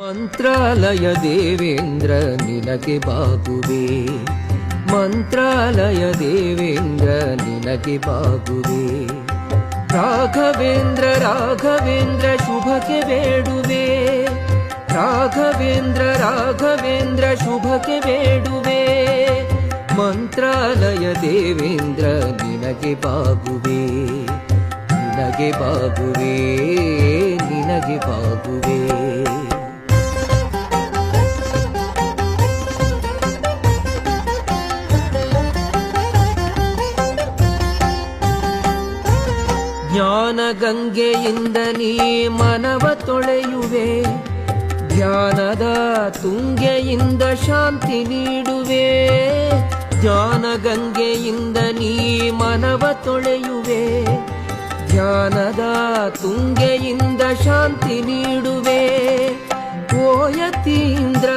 ಮಂತ್ರಾಲಯ ದೇವೇಂದ್ರ ನಿನಗೆ ಬಾಗುವೆ, ಮಂತ್ರಾಲಯ ದೇವೇಂದ್ರ ನಿನಗೆ ಬಾಗುವೆ. ರಾಘವೇಂದ್ರ ರಾಘವೇಂದ್ರ ಶುಭಕ್ಕೆ ಬೇಡುವೆ, ರಾಘವೇಂದ್ರ ರಾಘವೇಂದ್ರ ಶುಭಕ್ಕೆ ಬೇಡುವೆ. ಮಂತ್ರಾಲಯ ದೇವೇಂದ್ರ ನಿನಗೆ ಬಾಗುವೆ, ನಿನಗೆ ಬಾಗುವೆ, ನಿನಗೆ ಬಾಗುವೆ. ಜ್ಞಾನ ಗಂಗೆಯಿಂದ ನೀ ಮನವ ತೊಳೆಯುವೆ, ಧ್ಯಾನದ ತುಂಗೆಯಿಂದ ಶಾಂತಿ ನೀಡುವೆ. ಜ್ಞಾನ ಗಂಗೆಯಿಂದ ನೀ ಮನವ ತೊಳೆಯುವೆ, ಧ್ಯಾನದ ತುಂಗೆಯಿಂದ ಶಾಂತಿ ನೀಡುವೆ. ಓ ಯತೀಂದ್ರ